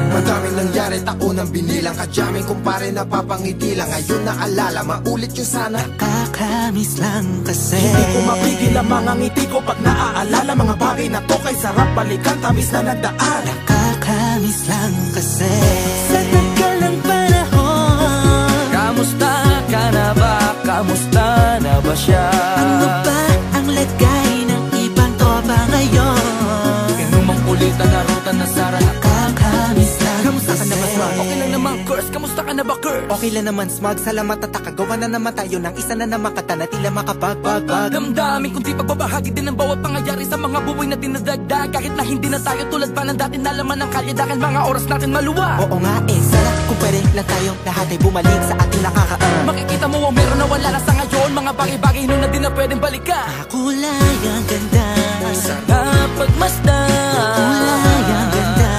Madaming nangyari, tako nang binilang. Kadyaming kumpare napapangiti lang. Ngayon naalala, maulit yung sana. Nakakamiss lang kasi. Hindi ko mapigil ang mga ngiti ko pag naaalala. Mga bagay na to kay sarap balikan, tamis na nagdaan. Nakakamiss lang kasi. Sa tagal ng panahon, kamusta ka na ba? Kamusta na ba siya? ano ba ang lagay ng ibang tropa ngayon? Inumang ulitan na ruta na sara. Nakakamiss lang Kamusta ka na ba, Smug? Okay lang naman, Curse. Kamusta ka na ba, Curse? Okay lang naman, Smug. Salamat at nakagawa na naman tayo ng isa na naman kata na tila makabagbag. Damdamin kundi pagbabahagi din ng bawat pangyayari sa mga buhay na dinadagdag. Kahit na hindi na tayo tulad pa ng dati, nalaman ng kalye dahil mga oras natin maluwa. Oo nga sana kung pwede lang tayo lahat ay bumalik sa ating nakakaan. Makikita mo ang meron na wala na sa ngayon. Mga bagay-bagay nun na di na pwedeng balikan. kulay ang ganda. Sarap pagmasdan. Kulay ang ganda.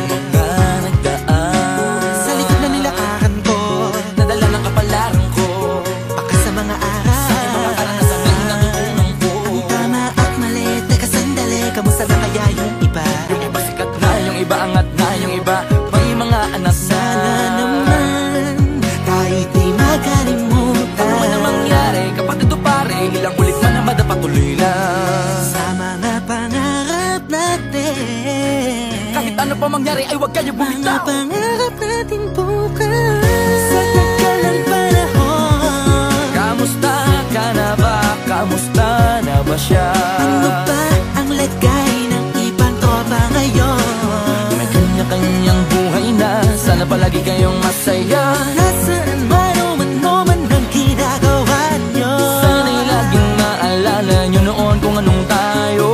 Mga nagdaan Sa likod na nilakaran ko, nadala ng kapalaran ko. baka sa mga aral, Sa aking mga karanasan na natutunan ko. ang tama at mali. Teka sandali, kamusta na kaya yung iba? Yung iba sikat na, yung iba angat na, yung iba may mga anak na. Sana naman kahit di makalimutan. Ano man ang mangyari, kapatid o pare, ilang ulit man na madapatuloy lang. Sa mga pangarap natin, Kahit ano pa mangyari ay huwag kayo mga bumitaw. pangarap natin bukas. Sa tagal ng panahon, Kamusta ka na ba? Kamusta na ba siya? ano ba ang lagay ng ibang tropa ngayon? May kanya-kanyang buhay na, sana palagi kayong masaya. Nasaan man o man ang ginagawa nyo? Sana'y laging maalala nyo noon kung anong tayo.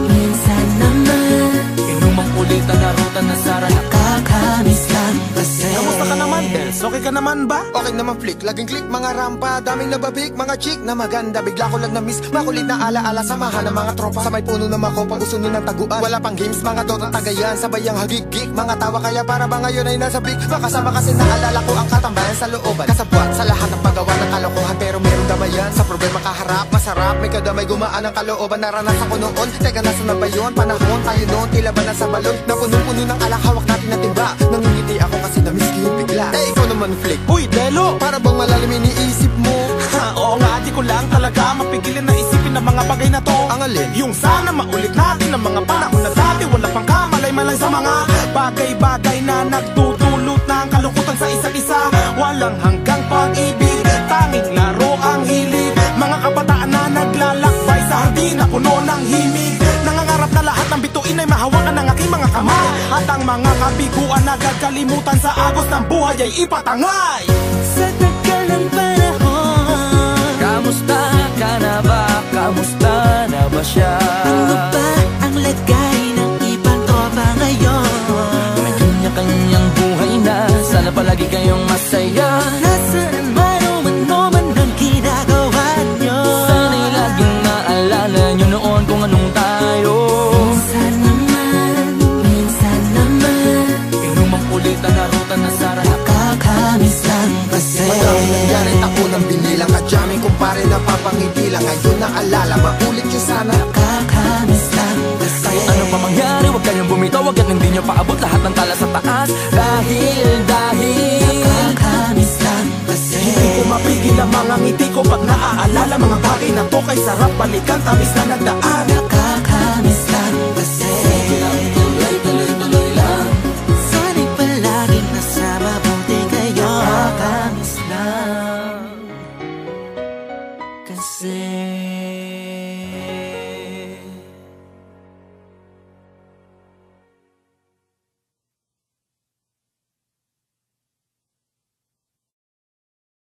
Minsan naman Inumang ulitan na ruta na sara. nakakamiss lang kasi. Kamusta ka naman, Dels? Okay ka naman ba? Okay naman flick, laging click, mga rampa. Daming nababik, mga chick na maganda. Bigla ko lang na-miss, makulit na alaala. Samahan ng mga tropa, sa may puno na makopa. Gusto nyo ng taguan, wala pang games, mga dotang tagayan. Sabayang hagig-gig, mga tawa kaya para ba ngayon ay nasa big. Makasama kasi naalala ko ang katambayan sa looban. Kasabwat sa lahat ng paggawa ng kalokohan, pero merong damayan. Sa problema kaharap, masarap, may kadamay gumaan ang kalooban. Naranasan ko noon, teka nasa na ba yun? Panahon tayo noon, tila ba nasa balon? Na punong-puno ng alak, hawak natin ng timba. Nangingiti ako kasi na-miss ko yung bigla. Eh, ikaw naman flick. Uy, Delo! Para bang malalim iniisip mo? Ha, oo nga, di ko lang talaga mapigilin na isipin ang mga bagay na to. Ang alin? Yung sana maulit natin ang mga panahon na dati. Wala pang kamalay-malay sa mga bagay-bagay na nagdudulot ng kalungkutan sa isa't isa. Walang hanggang pag-ibig, tanging laro ang hilig. Mga kabataan na naglalakbay sa hardin na puno ng himig. Nangangarap na lahat ng bituin ay mahawakan ng aking mga kamay. At ang mga kabiguan na gagalimutan sa agos ng buhay ay ipatangay. Sa tagal ng panahon, Kamusta ka na ba? Kamusta na ba siya? ano ba ang lagay ng ibang tropa ngayon? May kanya-kanyang buhay na, sana palagi kayong masaya. Nasaan man o man ang ginagawa nyo? Sana'y laging maalala nyo noon kung anong tayo. Minsan naman Inumang ulitan na ruta na sara. nakakamiss lang kasi. Madaming nangyari, tako nang binilang. Kadyaming kumpare napapangiti lang. Ngayon naalala, maulit yung sana. Nakakamiss lang kasi. Kahit ano pa mangyari, huwag kayong bumitaw. Huwag yan hindi nyo paabot lahat ng tala sa taas. Dahil Nakakamiss lang kasi. Hindi ko mapigil ang mga ngiti ko pag naaalala. Mga bagay na to kay sarap balikan, tamis na nagdaan.